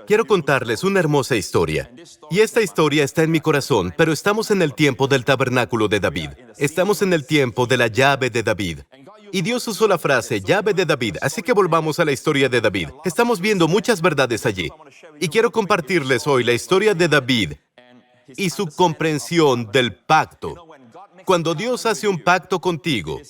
Quiero contarles una hermosa historia. Y esta historia está en mi corazón, pero estamos en el tiempo del tabernáculo de David. Estamos en el tiempo de la llave de David. Y Dios usó la frase llave de David, así que volvamos a la historia de David. Estamos viendo muchas verdades allí. Y quiero compartirles hoy la historia de David y su comprensión del pacto. Cuando Dios hace un pacto contigo,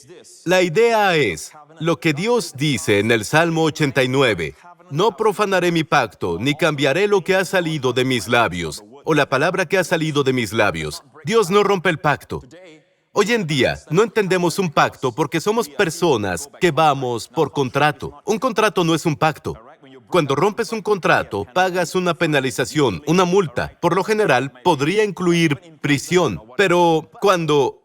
la idea es lo que Dios dice en el Salmo 89. No profanaré mi pacto, ni cambiaré lo que ha salido de mis labios, o la palabra que ha salido de mis labios. Dios no rompe el pacto. Hoy en día, no entendemos un pacto porque somos personas que vamos por contrato. Un contrato no es un pacto. Cuando rompes un contrato, pagas una penalización, una multa. Por lo general, podría incluir prisión. Pero cuando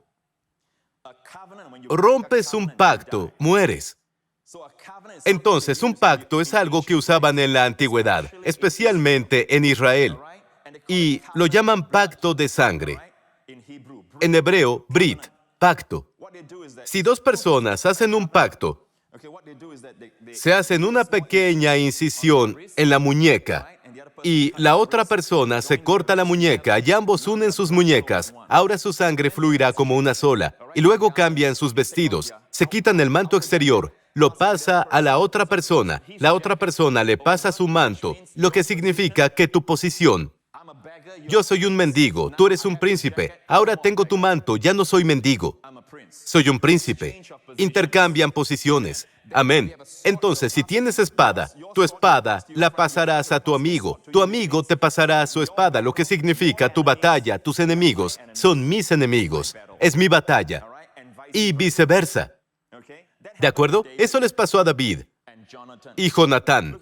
rompes un pacto, mueres. Entonces, un pacto es algo que usaban en la antigüedad, especialmente en Israel, y lo llaman pacto de sangre. En hebreo, brit, pacto. Si dos personas hacen un pacto, se hacen una pequeña incisión en la muñeca y la otra persona se corta la muñeca y ambos unen sus muñecas. Ahora su sangre fluirá como una sola y luego cambian sus vestidos. Se quitan el manto exterior, lo pasa a la otra persona le pasa su manto, lo que significa que tu posición. Yo soy un mendigo, tú eres un príncipe. Ahora tengo tu manto, ya no soy mendigo. Soy un príncipe. Intercambian posiciones. Amén. Entonces, si tienes espada, tu espada la pasarás a tu amigo te pasará su espada, lo que significa tu batalla, tus enemigos son mis enemigos. Es mi batalla. Y viceversa. ¿De acuerdo? Eso les pasó a David y Jonatán.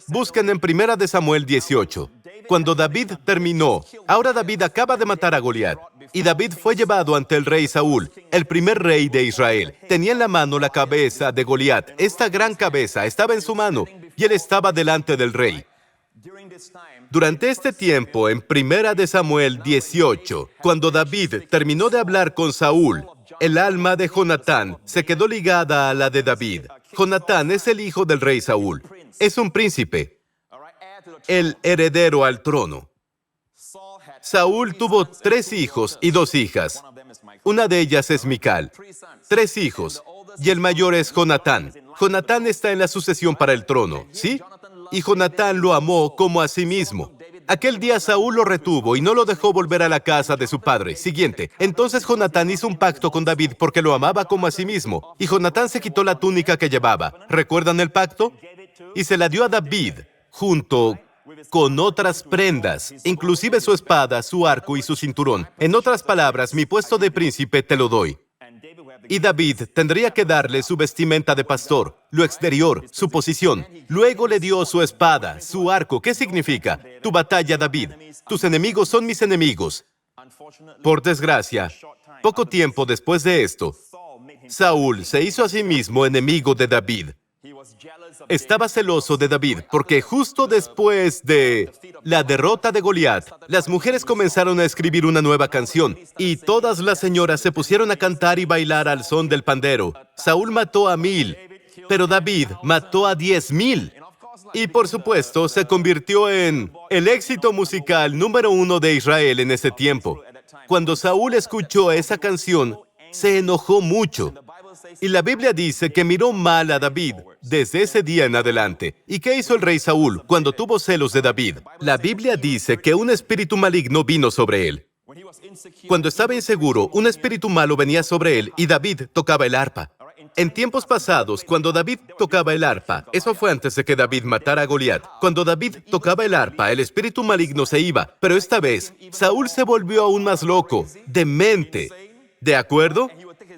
Busquen en 1 de Samuel 18. Cuando David terminó, ahora David acaba de matar a Goliat, y David fue llevado ante el rey Saúl, el primer rey de Israel. Tenía en la mano la cabeza de Goliat. Esta gran cabeza estaba en su mano, y él estaba delante del rey. Durante este tiempo, en 1 de Samuel 18, cuando David terminó de hablar con Saúl, el alma de Jonatán se quedó ligada a la de David. Jonatán es el hijo del rey Saúl. Es un príncipe, el heredero al trono. Saúl tuvo 3 hijos y 2 hijas. Una de ellas es Mical. 3 hijos, y el mayor es Jonatán. Jonatán está en la sucesión para el trono, ¿sí? Y Jonatán lo amó como a sí mismo. Aquel día Saúl lo retuvo y no lo dejó volver a la casa de su padre. Siguiente. Entonces Jonatán hizo un pacto con David porque lo amaba como a sí mismo. Y Jonatán se quitó la túnica que llevaba. ¿Recuerdan el pacto? Y se la dio a David, junto con otras prendas, inclusive su espada, su arco y su cinturón. En otras palabras, mi puesto de príncipe te lo doy. Y David tendría que darle su vestimenta de pastor, lo exterior, su posición. Luego le dio su espada, su arco. ¿Qué significa? Tu batalla, David. Tus enemigos son mis enemigos. Por desgracia, poco tiempo después de esto, Saúl se hizo a sí mismo enemigo de David. Estaba celoso de David porque justo después de la derrota de Goliat, las mujeres comenzaron a escribir una nueva canción y todas las señoras se pusieron a cantar y bailar al son del pandero. Saúl mató a 1000, pero David mató a 10,000. Y por supuesto, se convirtió en el éxito musical número 1 de Israel en ese tiempo. Cuando Saúl escuchó esa canción, se enojó mucho. Y la Biblia dice que miró mal a David desde ese día en adelante. ¿Y qué hizo el rey Saúl cuando tuvo celos de David? La Biblia dice que un espíritu maligno vino sobre él. Cuando estaba inseguro, un espíritu malo venía sobre él y David tocaba el arpa. En tiempos pasados, cuando David tocaba el arpa, eso fue antes de que David matara a Goliat. Cuando David tocaba el arpa, el espíritu maligno se iba. Pero esta vez, Saúl se volvió aún más loco, demente. ¿De acuerdo?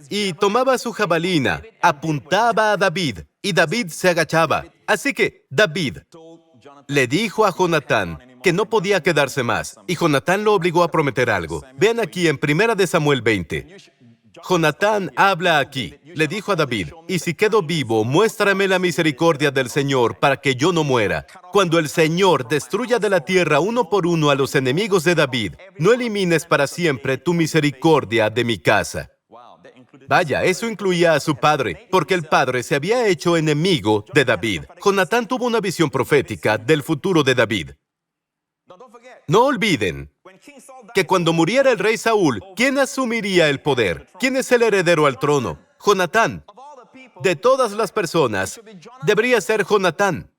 Y tomaba su jabalina, apuntaba a David, y David se agachaba. Así que David le dijo a Jonatán que no podía quedarse más, y Jonatán lo obligó a prometer algo. Vean aquí en 1 de Samuel 20. Jonatán habla aquí. Le dijo a David, y si quedo vivo, muéstrame la misericordia del Señor para que yo no muera. Cuando el Señor destruya de la tierra uno por uno a los enemigos de David, no elimines para siempre tu misericordia de mi casa. Vaya, eso incluía a su padre, porque el padre se había hecho enemigo de David. Jonatán tuvo una visión profética del futuro de David. No olviden que cuando muriera el rey Saúl, ¿quién asumiría el poder? ¿Quién es el heredero al trono? Jonatán. De todas las personas, debería ser Jonatán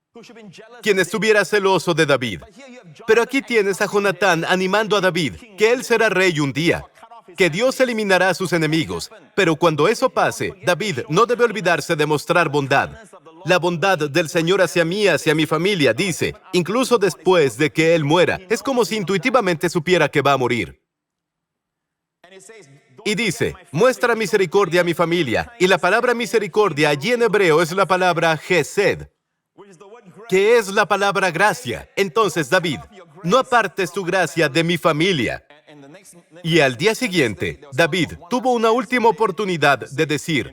quien estuviera celoso de David. Pero aquí tienes a Jonatán animando a David, que él será rey un día, que Dios eliminará a sus enemigos. Pero cuando eso pase, David no debe olvidarse de mostrar bondad. La bondad del Señor hacia mí, hacia mi familia, dice, incluso después de que él muera, es como si intuitivamente supiera que va a morir. Y dice, muestra misericordia a mi familia. Y la palabra misericordia allí en hebreo es la palabra Gesed, que es la palabra gracia. Entonces, David, no apartes tu gracia de mi familia. Y al día siguiente, David tuvo una última oportunidad de decir,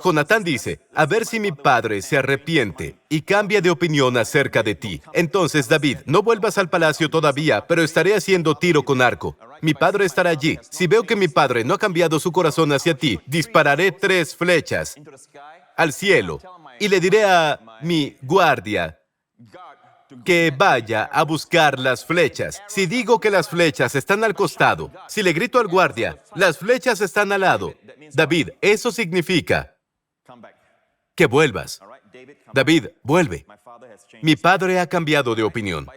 Jonatán dice, a ver si mi padre se arrepiente y cambia de opinión acerca de ti. Entonces, David, no vuelvas al palacio todavía, pero estaré haciendo tiro con arco. Mi padre estará allí. Si veo que mi padre no ha cambiado su corazón hacia ti, dispararé 3 flechas al cielo y le diré a mi guardia que vaya a buscar las flechas. Si digo que las flechas están al costado, si le grito al guardia, las flechas están al lado, David, eso significa que vuelvas. David, vuelve. Mi padre ha cambiado de opinión.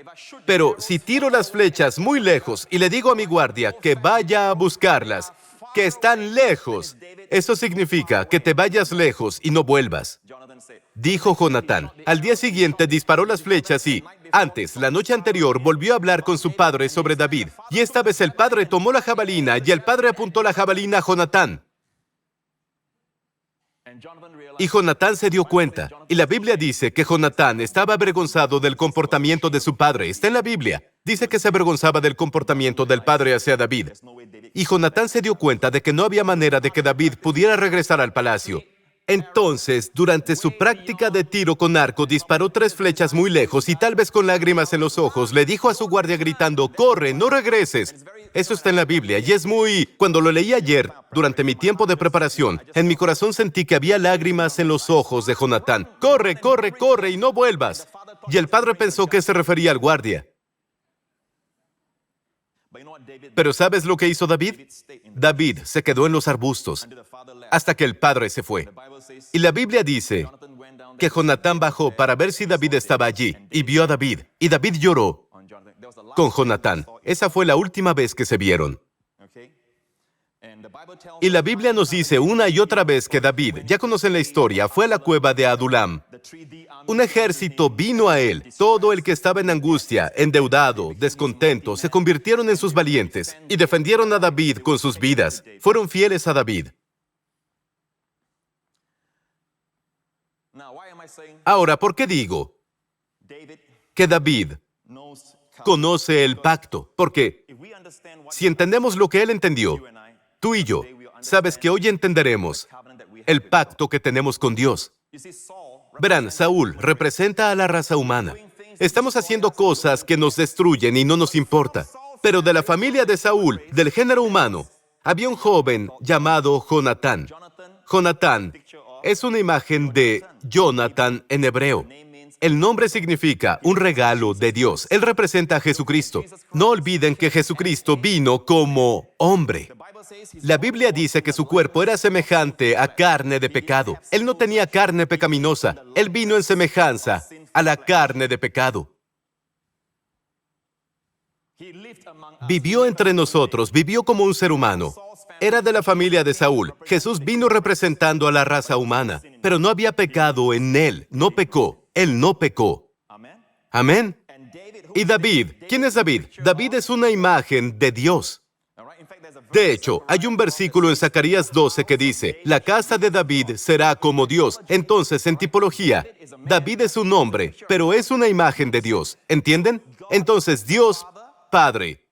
Pero si tiro las flechas muy lejos y le digo a mi guardia que vaya a buscarlas, que están lejos, eso significa que te vayas lejos y no vuelvas. Dijo Jonatán. Al día siguiente disparó las flechas y, antes, la noche anterior, volvió a hablar con su padre sobre David. Y esta vez el padre tomó la jabalina y el padre apuntó la jabalina a Jonatán. Y Jonatán se dio cuenta. Y la Biblia dice que Jonatán estaba avergonzado del comportamiento de su padre. Está en la Biblia. Dice que se avergonzaba del comportamiento del padre hacia David. Y Jonatán se dio cuenta de que no había manera de que David pudiera regresar al palacio. Entonces, durante su práctica de tiro con arco, disparó 3 flechas muy lejos y tal vez con lágrimas en los ojos, le dijo a su guardia gritando, ¡corre, no regreses! Eso está en la Biblia y es muy... Cuando lo leí ayer, durante mi tiempo de preparación, en mi corazón sentí que había lágrimas en los ojos de Jonatán. ¡Corre, corre, corre y no vuelvas! Y el padre pensó que se refería al guardia. Pero ¿sabes lo que hizo David? David se quedó en los arbustos hasta que el padre se fue. Y la Biblia dice que Jonatán bajó para ver si David estaba allí y vio a David. Y David lloró con Jonatán. Esa fue la última vez que se vieron. Y la Biblia nos dice una y otra vez que David, ya conocen la historia, fue a la cueva de Adulam. Un ejército vino a él. Todo el que estaba en angustia, endeudado, descontento, se convirtieron en sus valientes y defendieron a David con sus vidas. Fueron fieles a David. Ahora, ¿por qué digo que David conoce el pacto? Porque si entendemos lo que él entendió, tú y yo, sabes que hoy entenderemos el pacto que tenemos con Dios. Verán, Saúl representa a la raza humana. Estamos haciendo cosas que nos destruyen y no nos importa. Pero de la familia de Saúl, del género humano, había un joven llamado Jonatán. Jonatán es una imagen de Jonathan en hebreo. El nombre significa un regalo de Dios. Él representa a Jesucristo. No olviden que Jesucristo vino como hombre. La Biblia dice que su cuerpo era semejante a carne de pecado. Él no tenía carne pecaminosa. Él vino en semejanza a la carne de pecado. Vivió entre nosotros, vivió como un ser humano. Era de la familia de Saúl. Jesús vino representando a la raza humana, pero no había pecado en él. No pecó. Él no pecó. Amén. Y David, ¿quién es David? David es una imagen de Dios. De hecho, hay un versículo en Zacarías 12 que dice, la casa de David será como Dios. Entonces, en tipología, David es un hombre, pero es una imagen de Dios. ¿Entienden? Entonces, Dios Padre,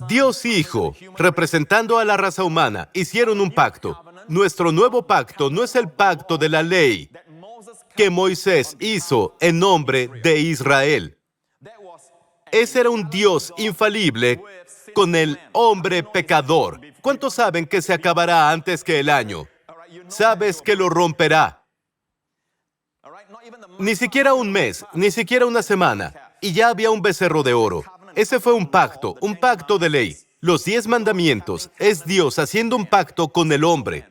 Dios Hijo, representando a la raza humana, hicieron un pacto. Nuestro nuevo pacto no es el pacto de la ley que Moisés hizo en nombre de Israel. Ese era un Dios infalible con el hombre pecador. ¿Cuántos saben que se acabará antes que el año? Sabes que lo romperá. Ni siquiera un mes, ni siquiera una semana, y ya había un becerro de oro. Ese fue un pacto de ley. Los 10 mandamientos es Dios haciendo un pacto con el hombre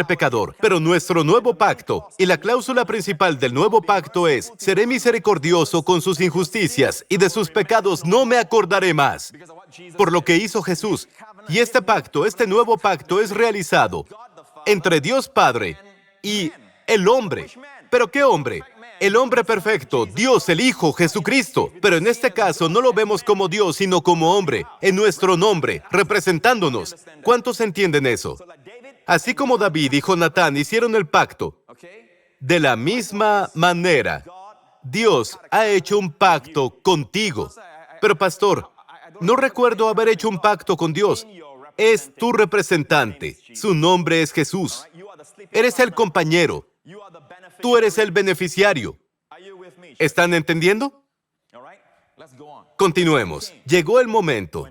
pecador. Pero nuestro nuevo pacto, y la cláusula principal del nuevo pacto es, seré misericordioso con sus injusticias y de sus pecados no me acordaré más. Por lo que hizo Jesús. Y este nuevo pacto es realizado entre Dios Padre y el hombre. ¿Pero qué hombre? El hombre perfecto, Dios, el Hijo, Jesucristo. Pero en este caso no lo vemos como Dios, sino como hombre, en nuestro nombre, representándonos. ¿Cuántos entienden eso? Así como David y Jonatán hicieron el pacto, de la misma manera, Dios ha hecho un pacto contigo. Pero pastor, no recuerdo haber hecho un pacto con Dios. Es tu representante. Su nombre es Jesús. Eres el compañero. Tú eres el beneficiario. ¿Están entendiendo? Continuemos. Llegó el momento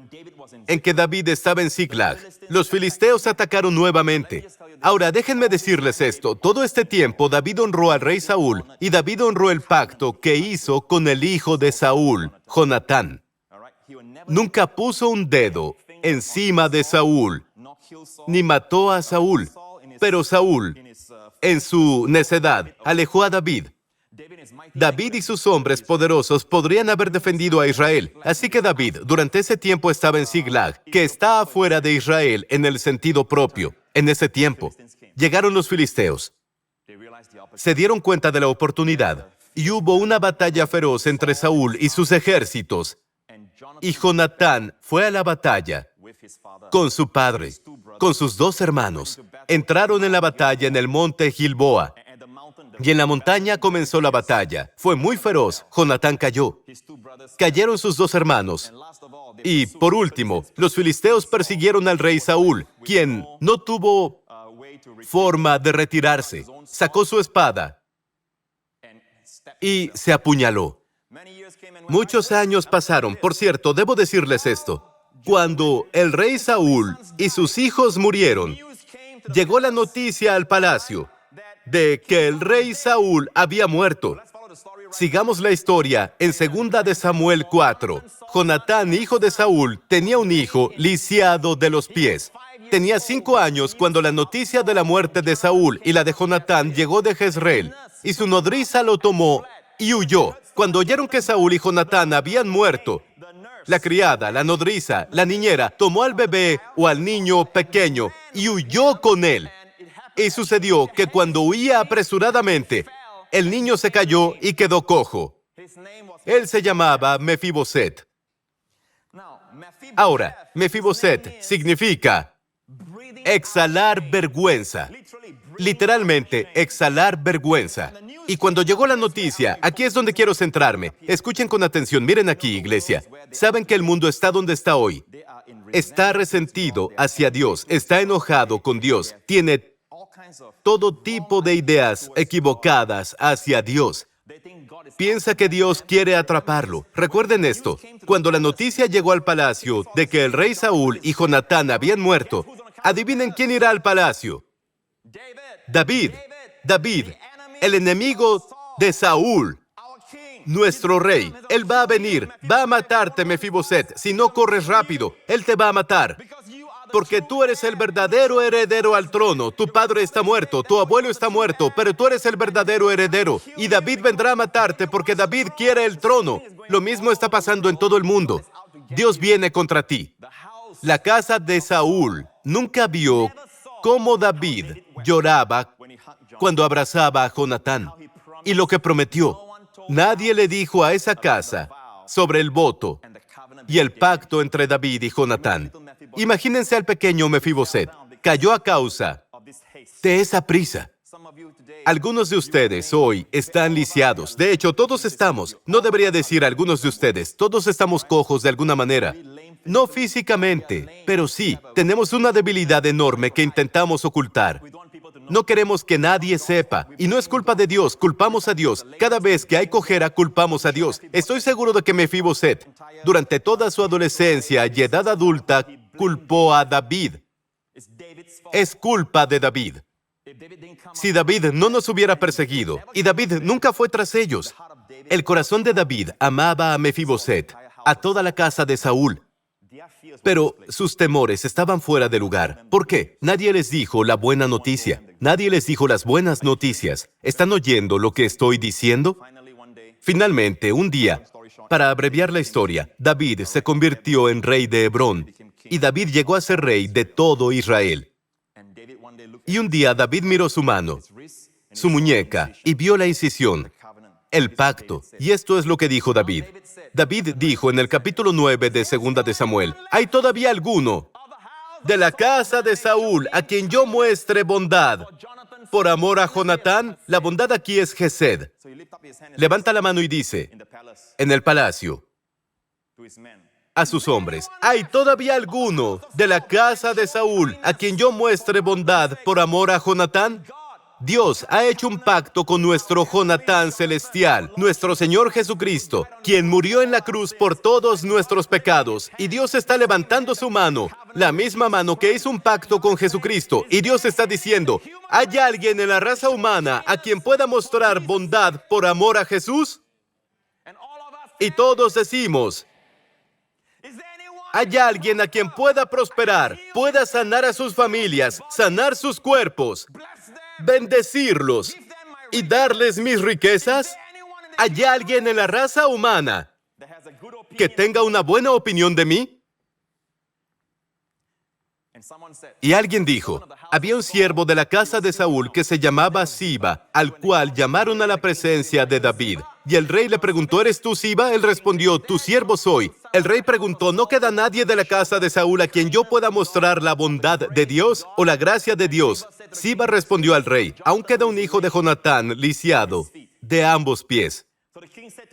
en que David estaba en Ziklag. Los filisteos atacaron nuevamente. Ahora, déjenme decirles esto. Todo este tiempo, David honró al rey Saúl y David honró el pacto que hizo con el hijo de Saúl, Jonatán. Nunca puso un dedo encima de Saúl, ni mató a Saúl. Pero Saúl, en su necedad, alejó a David. David y sus hombres poderosos podrían haber defendido a Israel. Así que David, durante ese tiempo estaba en Ziklag, que está afuera de Israel en el sentido propio. En ese tiempo, llegaron los filisteos. Se dieron cuenta de la oportunidad y hubo una batalla feroz entre Saúl y sus ejércitos. Y Jonatán fue a la batalla con su padre, con sus 2 hermanos. Entraron en la batalla en el monte Gilboa. Y en la montaña comenzó la batalla. Fue muy feroz. Jonatán cayó. Cayeron sus 2 hermanos. Y, por último, los filisteos persiguieron al rey Saúl, quien no tuvo forma de retirarse. Sacó su espada y se apuñaló. Muchos años pasaron. Por cierto, debo decirles esto. Cuando el rey Saúl y sus hijos murieron, llegó la noticia al palacio de que el rey Saúl había muerto. Sigamos la historia en 2 de Samuel 4. Jonatán, hijo de Saúl, tenía un hijo lisiado de los pies. Tenía 5 años cuando la noticia de la muerte de Saúl y la de Jonatán llegó de Jezreel, y su nodriza lo tomó y huyó. Cuando oyeron que Saúl y Jonatán habían muerto, la criada, la nodriza, la niñera, tomó al bebé o al niño pequeño y huyó con él. Y sucedió que cuando huía apresuradamente, el niño se cayó y quedó cojo. Él se llamaba Mefiboset. Ahora, Mefiboset significa exhalar vergüenza. Literalmente, exhalar vergüenza. Y cuando llegó la noticia, aquí es donde quiero centrarme. Escuchen con atención, miren aquí, iglesia. ¿Saben que el mundo está donde está hoy? Está resentido hacia Dios, está enojado con Dios, tiene todo tipo de ideas equivocadas hacia Dios. Piensa que Dios quiere atraparlo. Recuerden esto, cuando la noticia llegó al palacio de que el rey Saúl y Jonatán habían muerto, adivinen quién irá al palacio. David, el enemigo de Saúl, nuestro rey. Él va a venir, va a matarte, Mefiboset. Si no corres rápido, él te va a matar. Porque tú eres el verdadero heredero al trono. Tu padre está muerto, tu abuelo está muerto, pero tú eres el verdadero heredero. Y David vendrá a matarte porque David quiere el trono. Lo mismo está pasando en todo el mundo. Dios viene contra ti. La casa de Saúl nunca vio cómo David lloraba cuando abrazaba a Jonatán. Y lo que prometió, nadie le dijo a esa casa sobre el voto y el pacto entre David y Jonatán. Imagínense al pequeño Mefiboset. Cayó a causa de esa prisa. Algunos de ustedes hoy están lisiados. De hecho, todos estamos. No debería decir algunos de ustedes. Todos estamos cojos de alguna manera. No físicamente, pero sí, tenemos una debilidad enorme que intentamos ocultar. No queremos que nadie sepa. Y no es culpa de Dios, culpamos a Dios. Cada vez que hay cojera, culpamos a Dios. Estoy seguro de que Mefiboset, durante toda su adolescencia y edad adulta, culpó a David. Es culpa de David. Si David no nos hubiera perseguido, y David nunca fue tras ellos, el corazón de David amaba a Mefiboset. a toda la casa de Saúl. Pero sus temores estaban fuera de lugar. ¿Por qué? Nadie les dijo la buena noticia. Nadie les dijo las buenas noticias. ¿Están oyendo lo que estoy diciendo? Finalmente, un día, para abreviar la historia, David se convirtió en rey de Hebrón, y David llegó a ser rey de todo Israel. Y un día David miró su mano, su muñeca, y vio la incisión, el pacto. Y esto es lo que dijo David. David dijo en el capítulo 9 de 2 de Samuel, ¿hay todavía alguno de la casa de Saúl a quien yo muestre bondad por amor a Jonatán? La bondad aquí es Gesed. Levanta la mano y dice, en el palacio, a sus hombres, ¿hay todavía alguno de la casa de Saúl a quien yo muestre bondad por amor a Jonatán? Dios ha hecho un pacto con nuestro Jonatán celestial, nuestro Señor Jesucristo, quien murió en la cruz por todos nuestros pecados. Y Dios está levantando su mano, la misma mano que hizo un pacto con Jesucristo. Y Dios está diciendo, ¿hay alguien en la raza humana a quien pueda mostrar bondad por amor a Jesús? Y todos decimos, ¿hay alguien a quien pueda prosperar, pueda sanar a sus familias, sanar sus cuerpos, bendecirlos y darles mis riquezas? ¿Hay alguien en la raza humana que tenga una buena opinión de mí? Y alguien dijo, había un siervo de la casa de Saúl que se llamaba Siba, al cual llamaron a la presencia de David. Y el rey le preguntó, ¿eres tú Siba? Él respondió, tu siervo soy. El rey preguntó, ¿no queda nadie de la casa de Saúl a quien yo pueda mostrar la bondad de Dios o la gracia de Dios? Siba respondió al rey, aún queda un hijo de Jonatán, lisiado, de ambos pies.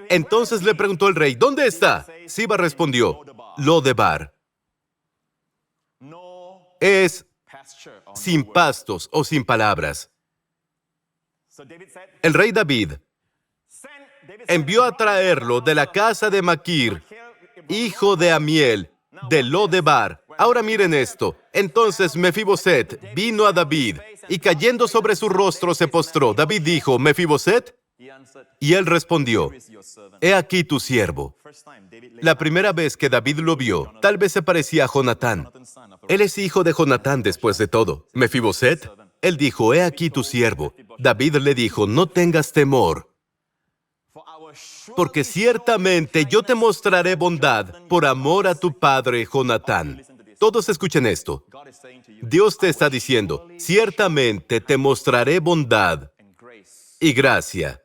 Entonces le preguntó el rey, ¿dónde está? Siba respondió, Lodebar. Es sin pastos o sin palabras. El rey David envió a traerlo de la casa de Maquir, hijo de Amiel, de Lodebar. Ahora miren esto. Entonces Mefiboset vino a David, y cayendo sobre su rostro se postró. David dijo, ¿Mefiboset? Y él respondió, he aquí tu siervo. La primera vez que David lo vio, tal vez se parecía a Jonatán. Él es hijo de Jonatán después de todo. Mefiboset, él dijo, he aquí tu siervo. David le dijo, no tengas temor, porque ciertamente yo te mostraré bondad por amor a tu padre Jonatán. Todos escuchen esto. Dios te está diciendo, ciertamente te mostraré bondad y gracia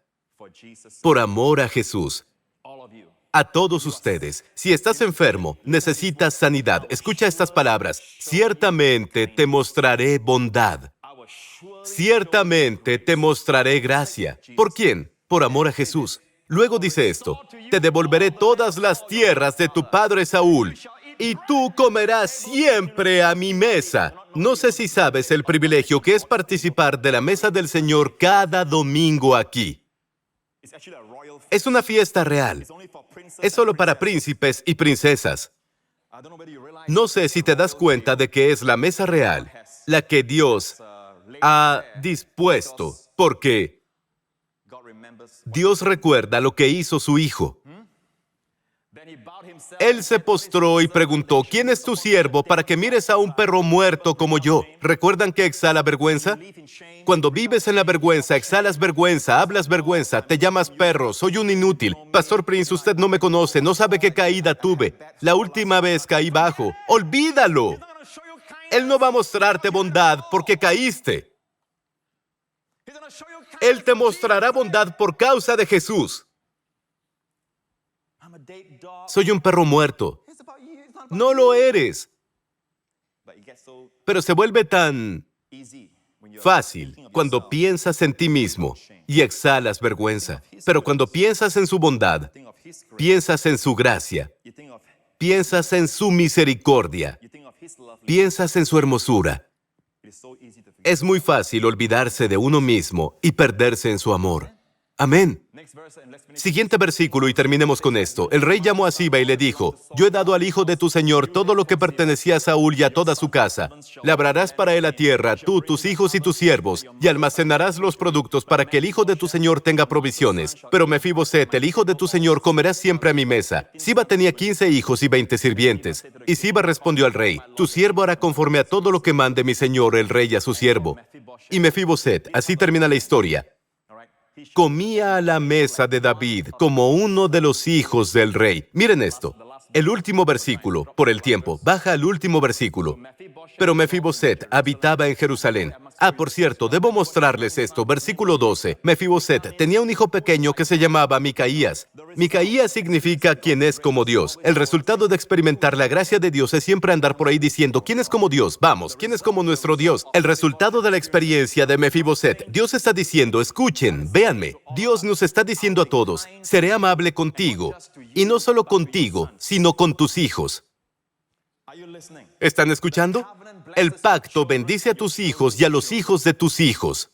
por amor a Jesús. A todos ustedes, si estás enfermo, necesitas sanidad, escucha estas palabras. Ciertamente te mostraré bondad. Ciertamente te mostraré gracia. ¿Por quién? Por amor a Jesús. Luego dice esto, te devolveré todas las tierras de tu padre Saúl, y tú comerás siempre a mi mesa. No sé si sabes el privilegio que es participar de la mesa del Señor cada domingo aquí. Es una fiesta real. Es solo para príncipes y princesas. No sé si te das cuenta de que es la mesa real, la que Dios ha dispuesto, porque Dios recuerda lo que hizo su Hijo. Él se postró y preguntó, ¿quién es tu siervo para que mires a un perro muerto como yo? ¿Recuerdan que exhala vergüenza? Cuando vives en la vergüenza, exhalas vergüenza, hablas vergüenza, te llamas perro, soy un inútil. Pastor Prince, usted no me conoce, no sabe qué caída tuve. La última vez caí bajo. ¡Olvídalo! Él no va a mostrarte bondad porque caíste. Él te mostrará bondad por causa de Jesús. Soy un perro muerto. No lo eres. Pero se vuelve tan fácil cuando piensas en ti mismo y exhalas vergüenza. Pero cuando piensas en su bondad, piensas en su gracia, piensas en su misericordia, piensas en su hermosura. Es muy fácil olvidarse de uno mismo y perderse en su amor. Amén. Siguiente versículo y terminemos con esto. El rey llamó a Siba y le dijo, yo he dado al hijo de tu señor todo lo que pertenecía a Saúl y a toda su casa. Labrarás para él la tierra, tú, tus hijos y tus siervos, y almacenarás los productos para que el hijo de tu señor tenga provisiones. Pero Mefiboset, el hijo de tu señor, comerá siempre a mi mesa. Siba tenía 15 hijos y 20 sirvientes. Y Siba respondió al rey, tu siervo hará conforme a todo lo que mande mi señor el rey a su siervo. Y Mefiboset, así termina la historia, comía a la mesa de David como uno de los hijos del rey. Miren esto. El último versículo, por el tiempo, baja al último versículo. Pero Mefiboset habitaba en Jerusalén. Por cierto, debo mostrarles esto. Versículo 12. Mefiboset tenía un hijo pequeño que se llamaba Micaías. Micaías significa quien es como Dios. El resultado de experimentar la gracia de Dios es siempre andar por ahí diciendo, ¿quién es como Dios? Vamos, ¿quién es como nuestro Dios? El resultado de la experiencia de Mefiboset. Dios está diciendo, escuchen, véanme. Dios nos está diciendo a todos, seré amable contigo. Y no solo contigo, sino con tus hijos. ¿Están escuchando? El pacto bendice a tus hijos y a los hijos de tus hijos.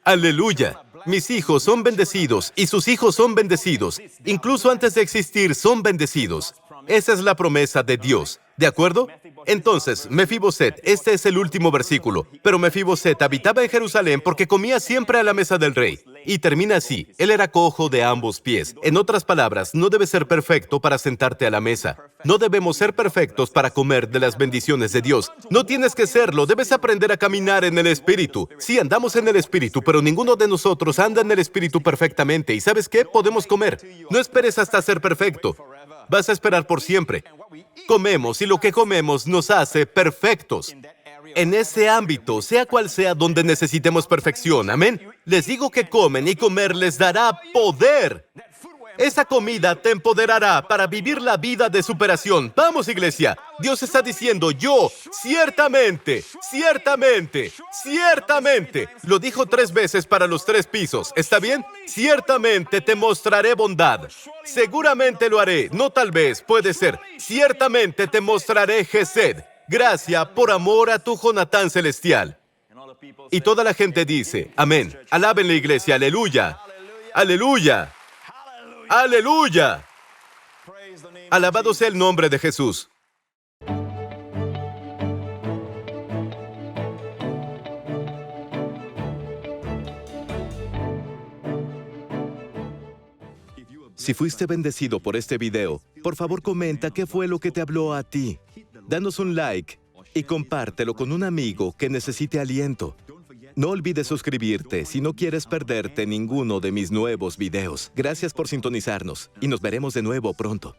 ¡Aleluya! Mis hijos son bendecidos y sus hijos son bendecidos. Incluso antes de existir son bendecidos. Esa es la promesa de Dios. ¿De acuerdo? Entonces, Mefiboset, este es el último versículo. Pero Mefiboset habitaba en Jerusalén porque comía siempre a la mesa del rey. Y termina así, él era cojo de ambos pies. En otras palabras, no debes ser perfecto para sentarte a la mesa. No debemos ser perfectos para comer de las bendiciones de Dios. No tienes que serlo, debes aprender a caminar en el Espíritu. Sí, andamos en el Espíritu, pero ninguno de nosotros anda en el Espíritu perfectamente. ¿Y sabes qué? Podemos comer. No esperes hasta ser perfecto. Vas a esperar por siempre. Comemos y lo que comemos nos hace perfectos. En ese ámbito, sea cual sea donde necesitemos perfección, amén. Les digo que comen y comer les dará poder. Esa comida te empoderará para vivir la vida de superación. Vamos, iglesia. Dios está diciendo, yo, ciertamente, ciertamente, ciertamente. Lo dijo 3 veces para los 3 pisos. ¿Está bien? Ciertamente te mostraré bondad. Seguramente lo haré. No tal vez, puede ser. Ciertamente te mostraré Gesed. Gracia por amor a tu Jonatán celestial. Y toda la gente dice, amén. Alaben la iglesia, aleluya. Aleluya. ¡Aleluya! Alabado sea el nombre de Jesús. Si fuiste bendecido por este video, por favor comenta qué fue lo que te habló a ti. Danos un like y compártelo con un amigo que necesite aliento. No olvides suscribirte si no quieres perderte ninguno de mis nuevos videos. Gracias por sintonizarnos y nos veremos de nuevo pronto.